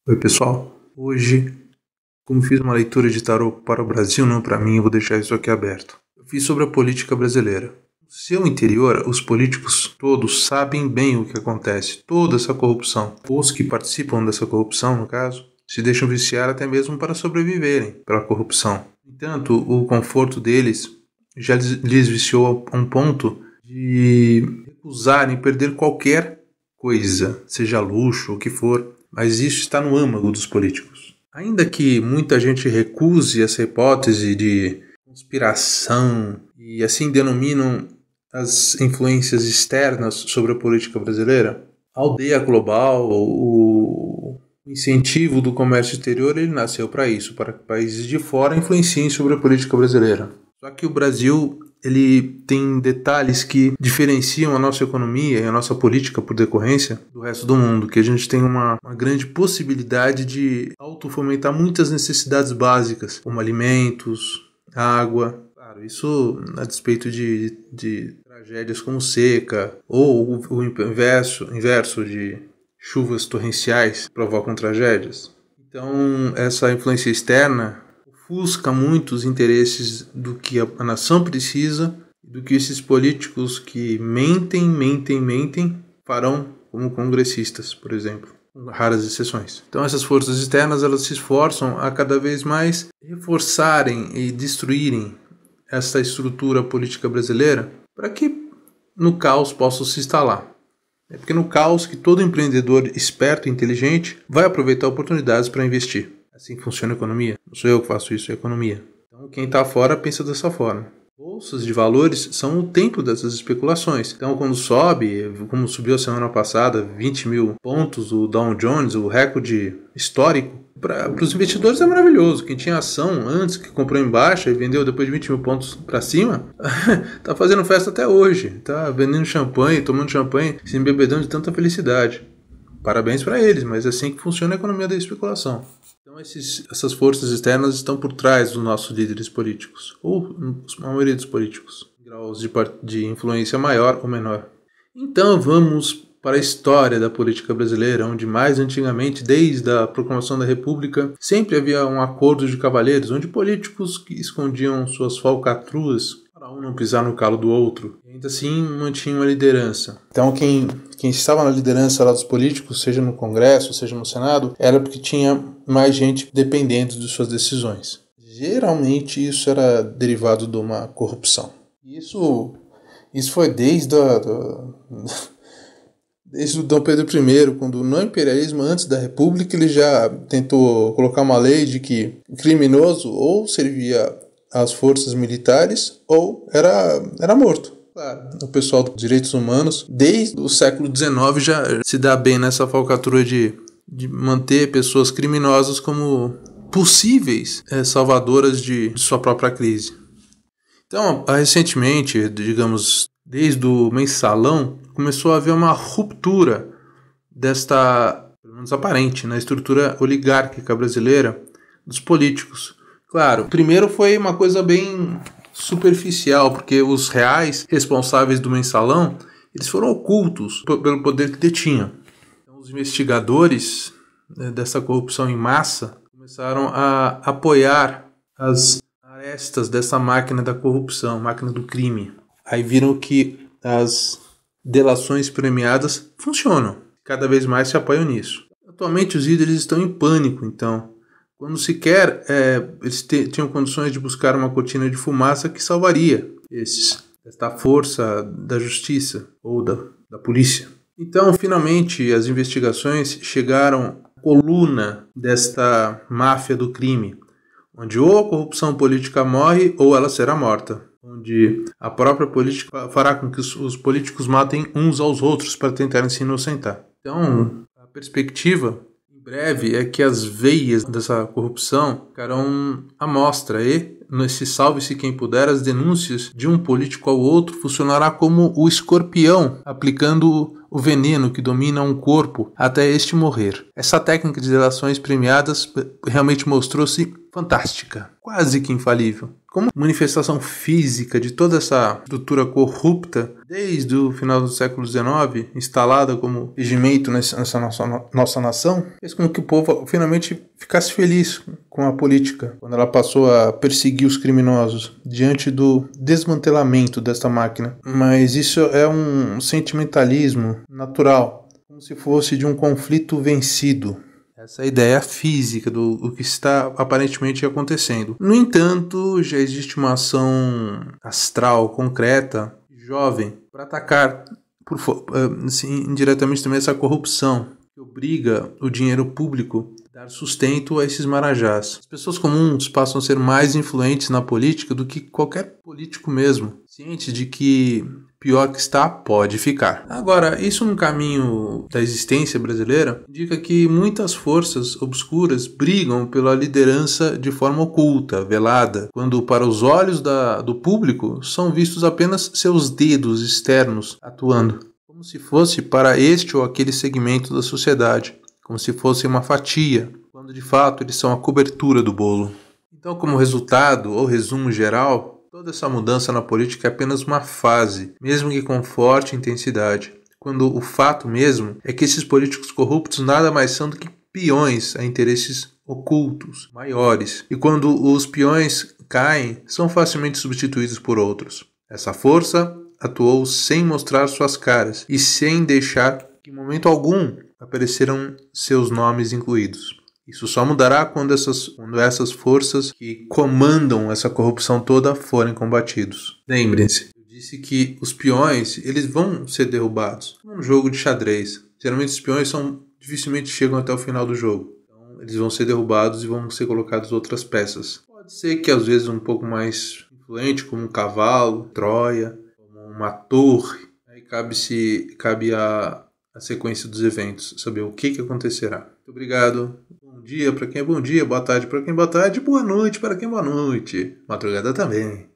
Oi pessoal, hoje, como fiz uma leitura de tarô para o Brasil, não para mim, eu vou deixar isso aqui aberto. Eu fiz sobre a política brasileira. No seu interior, os políticos todos sabem bem o que acontece, toda essa corrupção. Os que participam dessa corrupção, no caso, se deixam viciar até mesmo para sobreviverem pela corrupção. No entanto, o conforto deles já lhes viciou a um ponto de recusarem perder qualquer coisa, seja luxo ou o que for. Mas isso está no âmago dos políticos. Ainda que muita gente recuse essa hipótese de conspiração e assim denominam as influências externas sobre a política brasileira, a aldeia global, o incentivo do comércio exterior, ele nasceu para isso, para que países de fora influenciem sobre a política brasileira. Só que o Brasil, ele tem detalhes que diferenciam a nossa economia e a nossa política por decorrência do resto do mundo, que a gente tem uma grande possibilidade de autofomentar muitas necessidades básicas, como alimentos, água. Claro, isso a despeito de tragédias como seca ou o inverso de chuvas torrenciais que provocam tragédias. Então, essa influência externa ofusca muito os interesses do que a nação precisa e do que esses políticos que mentem farão como congressistas, por exemplo, com raras exceções. Então essas forças externas, elas se esforçam a cada vez mais reforçarem e destruírem essa estrutura política brasileira para que no caos possa se instalar. É porque no caos que todo empreendedor esperto e inteligente vai aproveitar oportunidades para investir. Assim funciona a economia. Não sou eu que faço isso, é a economia. Então quem está fora pensa dessa forma. Bolsas de valores são o templo dessas especulações. Então quando sobe, como subiu a semana passada, 20 mil pontos o Dow Jones, o recorde histórico, para os investidores é maravilhoso. Quem tinha ação antes, que comprou em baixa e vendeu depois de 20 mil pontos para cima, está fazendo festa até hoje. Está vendendo champanhe, tomando champanhe, se embebedando de tanta felicidade. Parabéns para eles, mas é assim que funciona a economia da especulação. Então essas forças externas estão por trás dos nossos líderes políticos, ou a maioria dos políticos, em graus de influência maior ou menor. Então vamos para a história da política brasileira, onde mais antigamente, desde a proclamação da República, sempre havia um acordo de cavalheiros, onde políticos que escondiam suas falcatruas para um não pisar no calo do outro, e ainda assim mantinham a liderança. Então quem estava na liderança lá dos políticos, seja no Congresso, seja no Senado, era porque tinha mais gente dependendo de suas decisões. Geralmente isso era derivado de uma corrupção. Isso foi desde o Dom Pedro I, quando no imperialismo, antes da República, ele já tentou colocar uma lei de que o criminoso ou servia às forças militares ou era morto. Claro, o pessoal dos direitos humanos, desde o século XIX, já se dá bem nessa falcatrua de manter pessoas criminosas como possíveis salvadoras de sua própria crise. Então, recentemente, digamos, desde o mensalão, começou a haver uma ruptura desta, pelo menos aparente, na estrutura oligárquica brasileira dos políticos. Claro, primeiro foi uma coisa bem superficial, porque os reais responsáveis do mensalão, eles foram ocultos pelo poder que detinham. Então, os investigadores dessa corrupção em massa começaram a apoiar as arestas dessa máquina da corrupção, máquina do crime. Aí viram que as delações premiadas funcionam. Cada vez mais se apoiam nisso. Atualmente os líderes estão em pânico, então. Quando sequer eles tinham condições de buscar uma cortina de fumaça que salvaria esta força da justiça ou da polícia. Então, finalmente, as investigações chegaram à coluna desta máfia do crime, onde ou a corrupção política morre ou ela será morta, onde a própria política fará com que os políticos matem uns aos outros para tentarem se inocentar. Então, a perspectiva em breve é que as veias dessa corrupção ficarão à mostra e, nesse salve-se quem puder, as denúncias de um político ao outro funcionará como o escorpião aplicando o veneno que domina um corpo até este morrer. Essa técnica de delações premiadas realmente mostrou-se fantástica, quase que infalível. Como manifestação física de toda essa estrutura corrupta, desde o final do século XIX, instalada como regimento nessa nossa nação, fez com que o povo finalmente ficasse feliz com a política, quando ela passou a perseguir os criminosos, diante do desmantelamento desta máquina. Mas isso é um sentimentalismo natural, como se fosse de um conflito vencido. Essa ideia física do que está aparentemente acontecendo. No entanto, já existe uma ação astral, concreta, jovem, para atacar indiretamente também essa corrupção, que obriga o dinheiro público a dar sustento a esses marajás. As pessoas comuns passam a ser mais influentes na política do que qualquer político mesmo, ciente de que pior que está, pode ficar. Agora, isso no caminho da existência brasileira indica que muitas forças obscuras brigam pela liderança de forma oculta, velada, quando para os olhos do público são vistos apenas seus dedos externos atuando, como se fosse para este ou aquele segmento da sociedade, como se fosse uma fatia, quando de fato eles são a cobertura do bolo. Então, como resultado ou resumo geral, toda essa mudança na política é apenas uma fase, mesmo que com forte intensidade, quando o fato mesmo é que esses políticos corruptos nada mais são do que peões a interesses ocultos, maiores, e quando os peões caem, são facilmente substituídos por outros. Essa força atuou sem mostrar suas caras e sem deixar que em momento algum apareceram seus nomes incluídos. Isso só mudará quando essas forças que comandam essa corrupção toda forem combatidos. Lembrem-se, eu disse que os peões eles vão ser derrubados. É um jogo de xadrez. Geralmente os peões dificilmente chegam até o final do jogo. Então eles vão ser derrubados e vão ser colocadas outras peças. Pode ser que às vezes um pouco mais influente, como um cavalo, Troia, como uma torre. Aí cabe a sequência dos eventos, saber o que acontecerá. Muito obrigado. Bom dia para quem é bom dia, boa tarde para quem é boa tarde, boa noite para quem é boa noite. Madrugada também.